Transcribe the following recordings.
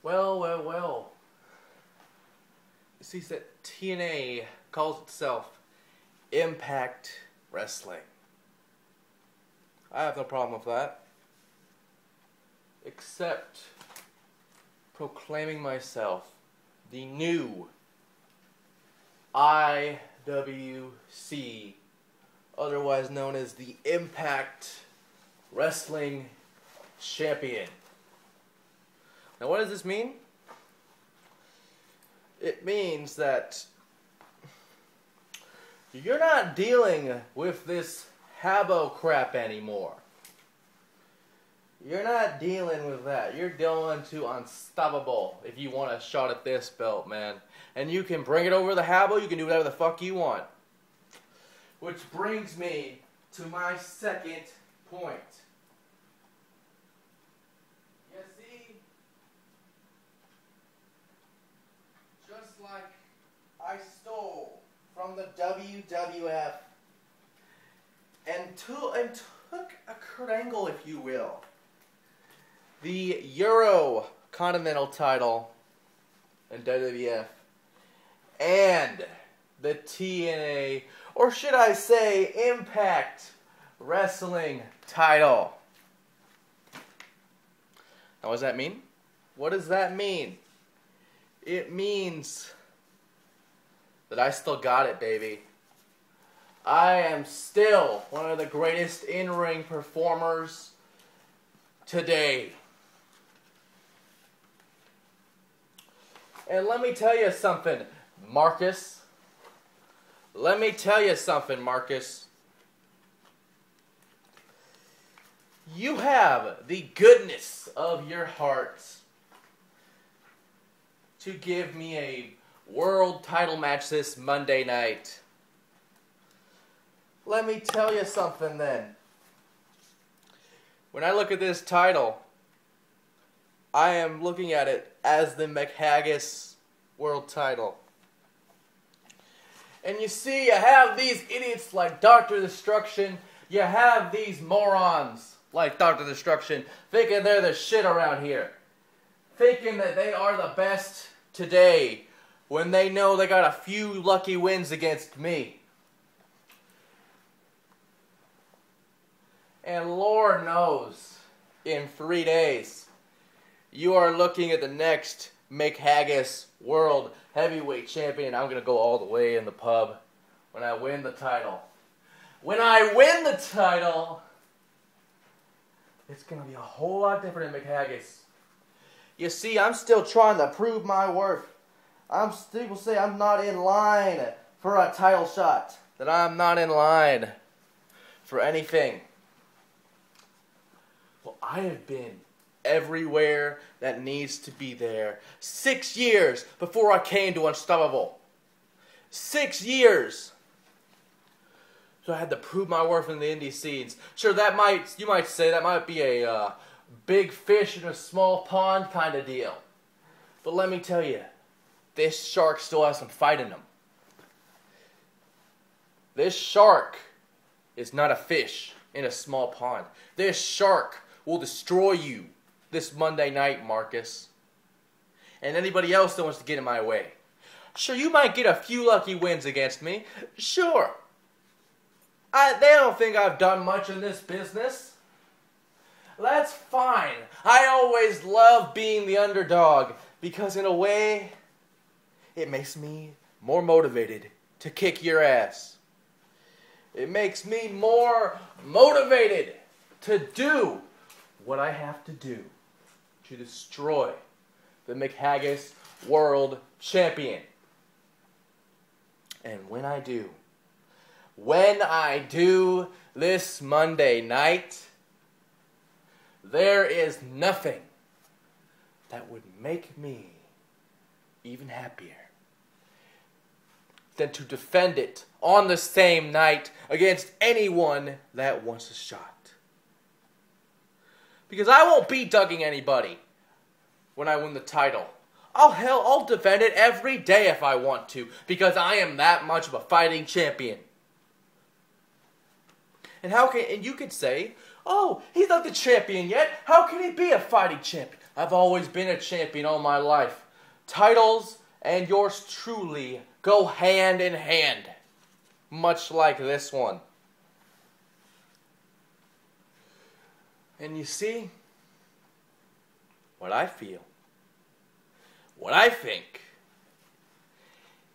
Well, well, well. It seems that TNA calls itself Impact Wrestling. I have no problem with that. Except proclaiming myself the new IWC, otherwise known as the Impact Wrestling Champion. Now, what does this mean? It means that you're not dealing with this Habo crap anymore. You're not dealing with that. You're going to Unstoppable if you want a shot at this belt, man. And you can bring it over the Habo. You can do whatever the fuck you want. Which brings me to my second point. You see, just like I stole from the WWF and took a Kurt Angle, if you will, the Euro Continental title in WWF and the TNA, or should I say Impact Wrestling title. Now, what does that mean? What does that mean? It means that I still got it, baby. I am still one of the greatest in-ring performers today. And let me tell you something, Marcus. Let me tell you something, Marcus. You have the goodness of your heart to give me a world title match this Monday night. Let me tell you something then. When I look at this title, I am looking at it as the McHaggis world title. And you see, you have these idiots like Dr. Destruction. You have these morons like Dr. Destruction thinking they're the shit around here. Thinking that they are the best today when they know they got a few lucky wins against me. And Lord knows, in 3 days, you are looking at the next McHaggis World Heavyweight Champion. I'm going to go all the way in the pub when I win the title. When I win the title, it's going to be a whole lot different than McHaggis. You see, I'm still trying to prove my worth. People say I'm not in line for a title shot. That I'm not in line for anything. Well, I have been everywhere that needs to be there. 6 years before I came to Unstoppable. 6 years. So I had to prove my worth in the indie scenes. Sure, you might say that might be a big fish in a small pond kind of deal. But let me tell you, this shark still has some fight in him. This shark is not a fish in a small pond. This shark will destroy you this Monday night, Marcus. And anybody else that wants to get in my way. Sure, you might get a few lucky wins against me. Sure. They don't think I've done much in this business. That's fine. I always love being the underdog because in a way, it makes me more motivated to kick your ass. It makes me more motivated to do what I have to do to destroy the McHaggis World Champion. And when I do this Monday night, there is nothing that would make me even happier than to defend it on the same night against anyone that wants a shot. Because I won't be dugging anybody when I win the title. I'll defend it every day if I want to, because I am that much of a fighting champion. And you could say, oh, he's not the champion yet. How can he be a fighting champion? I've always been a champion all my life. Titles and yours truly go hand in hand, much like this one. And you see, what I feel, what I think,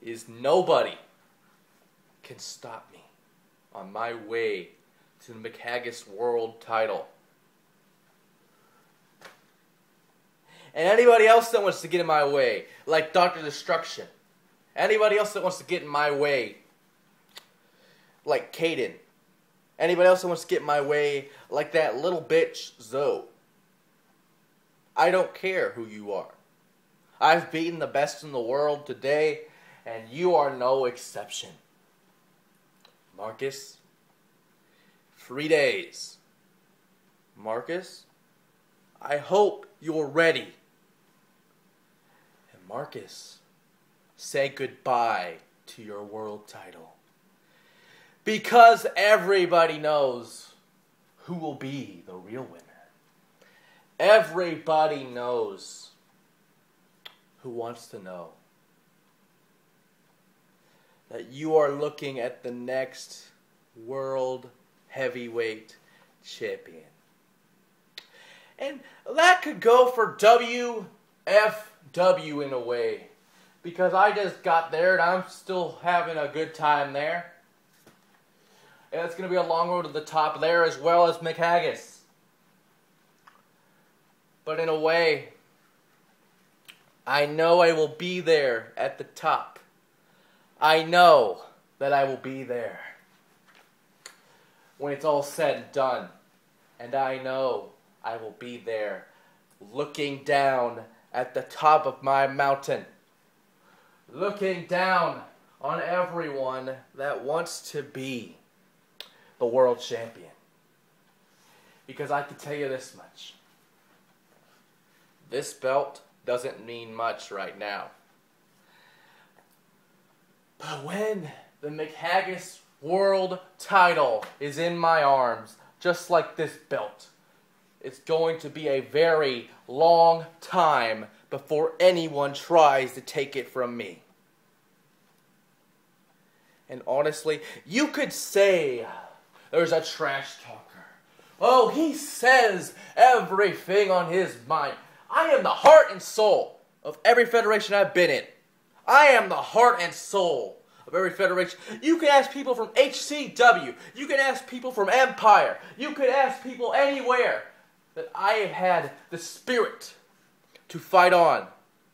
is nobody can stop me on my way to the McHaggis World title. And anybody else that wants to get in my way, like Dr. Destruction, anybody else that wants to get in my way, like Caden, anybody else that wants to get in my way, like that little bitch Zoe, I don't care who you are. I've beaten the best in the world today, and you are no exception. Marcus, 3 days. Marcus, I hope you're ready. And Marcus, say goodbye to your world title. Because everybody knows who will be the real winner. Everybody knows who wants to know that you are looking at the next world heavyweight champion. And that could go for WFW in a way, because I just got there and I'm still having a good time there. And it's going to be a long road to the top there, as well as McHaggis. But in a way, I know I will be there at the top. I know that I will be there when it's all said and done. And I know I will be there looking down at the top of my mountain, looking down on everyone that wants to be the world champion. Because I can tell you this much. This belt doesn't mean much right now. But when the McHaggis World title is in my arms, just like this belt, it's going to be a very long time before anyone tries to take it from me. And honestly, you could say there's a trash talker. Oh, he says everything on his mind. I am the heart and soul of every federation I've been in. I am the heart and soul of every federation. You can ask people from HCW. You can ask people from Empire. You could ask people anywhere that I have had the spirit to fight on.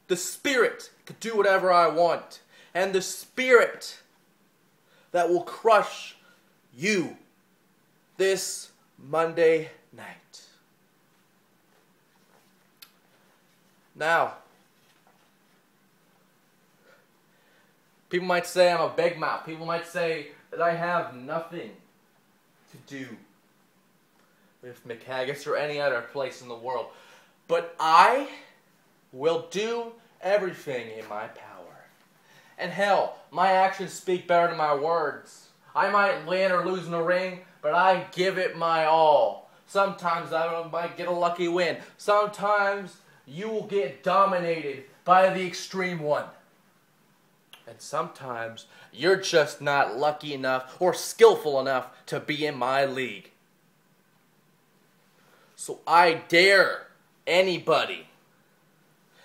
The spirit to do whatever I want. And the spirit that will crush you this Monday night. Now, people might say I'm a big mouth. People might say that I have nothing to do with McHaggis or any other place in the world. But I will do everything in my power. And hell, my actions speak better than my words. I might win or lose in the ring, but I give it my all. Sometimes I might get a lucky win. Sometimes you will get dominated by the extreme one. And sometimes you're just not lucky enough or skillful enough to be in my league. So I dare anybody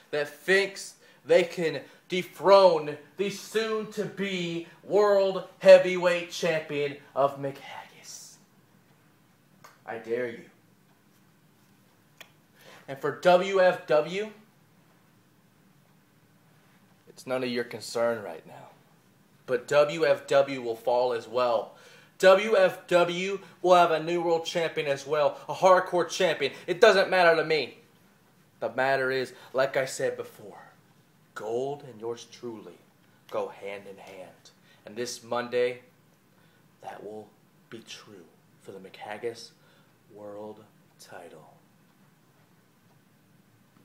that thinks they can dethrone the soon-to-be world heavyweight champion of McHaggis. I dare you. And for WFW, it's none of your concern right now. But WFW will fall as well. WFW will have a new world champion as well. A hardcore champion. It doesn't matter to me. The matter is, like I said before, gold and yours truly go hand in hand. And this Monday, that will be true for the McHaggis World title.